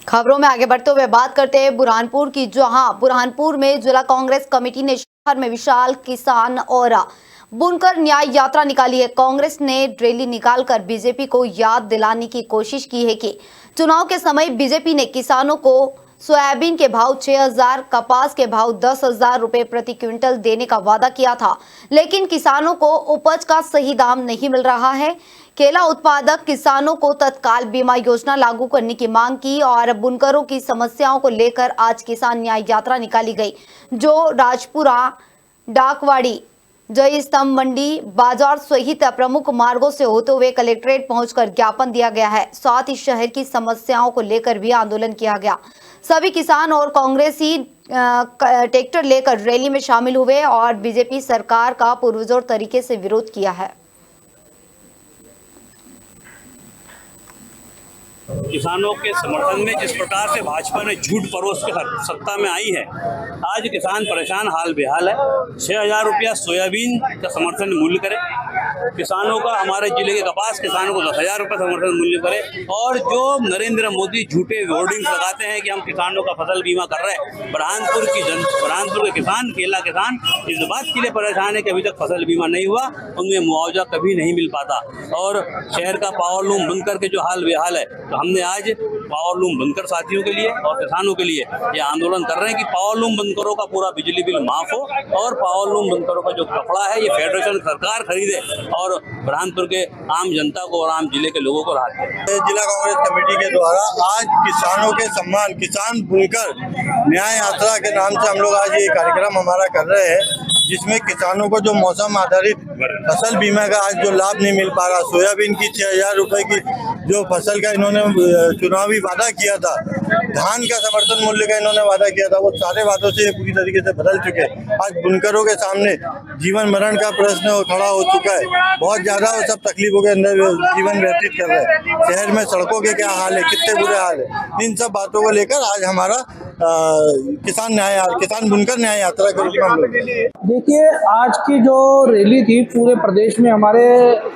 खबरों में आगे बढ़ते हुए बात करते हैं बुरहानपुर की, जहां बुरहानपुर में जिला कांग्रेस कमेटी ने शहर में विशाल किसान और बुनकर न्याय यात्रा निकाली है। कांग्रेस ने रैली निकालकर बीजेपी को याद दिलाने की कोशिश की है कि चुनाव के समय बीजेपी ने किसानों को सोयाबीन के भाव 6,000, कपास के भाव 10,000 रुपए प्रति क्विंटल देने का वादा किया था, लेकिन किसानों को उपज का सही दाम नहीं मिल रहा है। केला उत्पादक किसानों को तत्काल बीमा योजना लागू करने की मांग की और बुनकरों की समस्याओं को लेकर आज किसान न्याय यात्रा निकाली गई, जो राजपुरा, डाकवाड़ी, जय स्तंभ मंडी बाजार सहित प्रमुख मार्गों से होते हुए कलेक्ट्रेट पहुंचकर ज्ञापन दिया गया है। साथ ही शहर की समस्याओं को लेकर भी आंदोलन किया गया। सभी किसान और कांग्रेसी ट्रैक्टर लेकर रैली में शामिल हुए और बीजेपी सरकार का पुरजोर तरीके से विरोध किया है। किसानों के समर्थन में जिस प्रकार से भाजपा ने झूठ परोस के सत्ता में आई है, आज किसान परेशान हाल बेहाल है। 6,000 रुपया सोयाबीन का समर्थन मूल्य करे, किसानों का, हमारे जिले के कपास किसानों को 10,000 रुपये समर्थन मूल्य करे, और जो नरेंद्र मोदी झूठे होर्डिंग्स लगाते हैं कि हम किसानों का फसल बीमा कर रहे हैं। बुरहानपुर के किसान, केला किसान इस बात के लिए परेशान है कि अभी तक फसल बीमा नहीं हुआ, उनमें मुआवजा कभी नहीं मिल पाता। और शहर का पावरलूम बनकर के जो हाल बेहाल है, तो हमने आज पावरलूम बनकर साथियों के लिए और किसानों के लिए ये आंदोलन कर रहे हैं कि पावरलूम बनकरों का पूरा बिजली बिल माफ हो और पावरलूम बनकरों का जो कपड़ा है ये फेडरेशन सरकार खरीदे और बुरहानपुर के आम जनता को और आम जिले के लोगों को राहत दे। जिला कांग्रेस कमेटी के द्वारा आज किसानों के सम्मान, किसान बुनकर न्याय यात्रा के नाम से हम लोग आज ये कार्यक्रम हमारा कर रहे हैं, जिसमें किसानों को जो मौसम आधारित फसल बीमा का आज जो लाभ नहीं मिल पा रहा, सोयाबीन की 6,000 रुपए की जो फसल का इन्होंने चुनावी वादा किया था, धान का समर्थन मूल्य का इन्होंने वादा किया था, वो सारे वादों से पूरी तरीके से बदल चुके हैं। आज बुनकरों के सामने जीवन मरण का प्रश्न खड़ा हो चुका है। बहुत ज्यादा वो सब तकलीफों के अंदर जीवन व्यतीत कर रहे हैं। शहर में सड़कों के क्या हाल है, कितने बुरे हाल है। इन सब बातों को लेकर आज हमारा किसान बुनकर न्याय यात्रा के रूप में हम लोग। देखिए, आज की जो रैली थी, पूरे प्रदेश में हमारे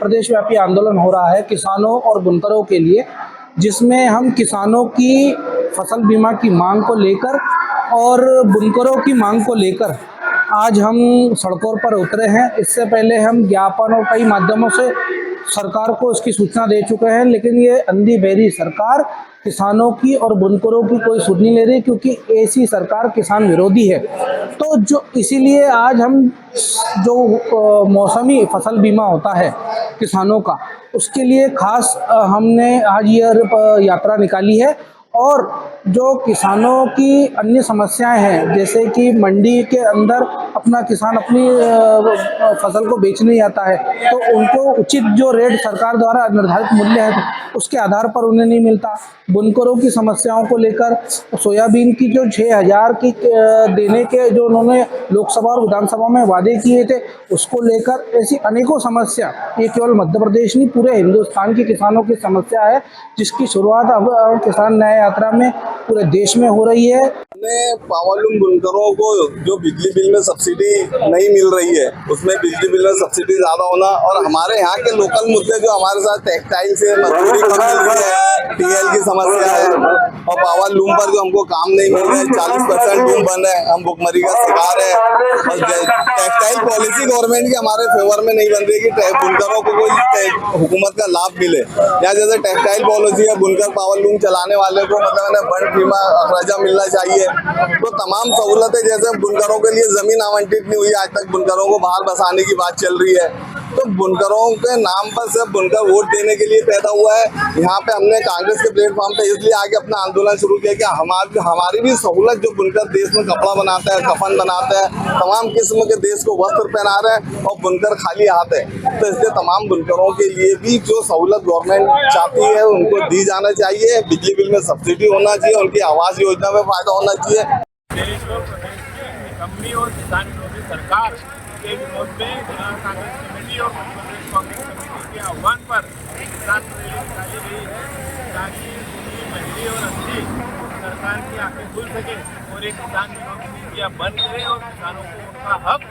प्रदेशव्यापी आंदोलन हो रहा है किसानों और बुनकरों के लिए, जिसमें हम किसानों की फसल बीमा की मांग को लेकर और बुनकरों की मांग को लेकर आज हम सड़कों पर उतरे हैं। इससे पहले हम ज्ञापन और कई माध्यमों से सरकार को इसकी सूचना दे चुके हैं, लेकिन ये अंधी बहरी सरकार किसानों की और बुनकरों की कोई सुध नहीं ले रही, क्योंकि ऐसी सरकार किसान विरोधी है। तो जो इसीलिए आज हम जो मौसमी फसल बीमा होता है किसानों का, उसके लिए खास हमने आज ये यात्रा निकाली है। और जो किसानों की अन्य समस्याएं हैं, जैसे कि मंडी के अंदर अपना किसान अपनी फसल को बेच नहीं आता है, तो उनको उचित जो रेट सरकार द्वारा निर्धारित मूल्य है उसके आधार पर उन्हें नहीं मिलता। बुनकरों की समस्याओं को लेकर सोयाबीन की जो 6,000 की देने के जो उन्होंने लोकसभा और विधानसभा में वादे किए थे, उसको लेकर ऐसी अनेकों समस्या, ये केवल मध्य प्रदेश नहीं, पूरे हिंदुस्तान के किसानों की समस्या है, जिसकी शुरुआत अब किसान न्याय यात्रा में पूरे देश में हो रही है। पावरलूम बुनकरों को जो बिजली बिल में सब्सिडी नहीं मिल रही है, उसमें बिजली बिल में सब्सिडी ज्यादा होना, और हमारे यहाँ के लोकल मुद्दे जो हमारे साथ टेक्सटाइल से मजदूरी कम मिल रही है, टीएल की समस्या है, और पावरलूम पर जो हमको काम नहीं मिल रहा है, 40% लूम बंद है, हम भुखमरी का शिकार है। और टेक्सटाइल पॉलिसी गवर्नमेंट की हमारे फेवर में नहीं बन रही कि बुनकरों को कोई हुकूमत का लाभ मिले। या जैसे टेक्सटाइल पॉलिसी है, बुनकर पावरलूम चलाने वाले को मतलब बंद बीमा अखराजा मिलना चाहिए। तो तमाम सहूलतें, जैसे बुनकरों के लिए जमीन आवंटित नहीं हुई, आज तक बुनकरों को बाहर बसाने की बात चल रही है। तो बुनकरों के नाम पर सिर्फ बुनकर वोट देने के लिए पैदा हुआ है। यहाँ पे हमने कांग्रेस के प्लेटफॉर्म पे इसलिए आके अपना आंदोलन शुरू किया कि हमारी भी सहूलत, जो बुनकर देश में कपड़ा बनाता है, कफन बनाता है, तमाम किस्म के देश को वस्त्र पहना रहे हैं, और बुनकर खाली हाथ है। तो इसलिए तमाम बुनकरों के लिए भी जो सहूलत गवर्नमेंट चाहती है उनको दी जाना चाहिए। बिजली बिल में सब्सिडी होना चाहिए, उनकी आवास योजना में फायदा होना चाहिए। देश और प्रदेश की निकम्मी और किसान विरोधी सरकार के विरोध में जिला कांग्रेस कमेटी और मध्य प्रदेश कांग्रेस कमेटी के आह्वान पर किसान रैली निकाली गई है, ताकि पूरी मंडी और अंधी सरकार की आंखें खुल सके और एक किसान विरोधी नीतियाँ बंद करे और किसानों को उनका हक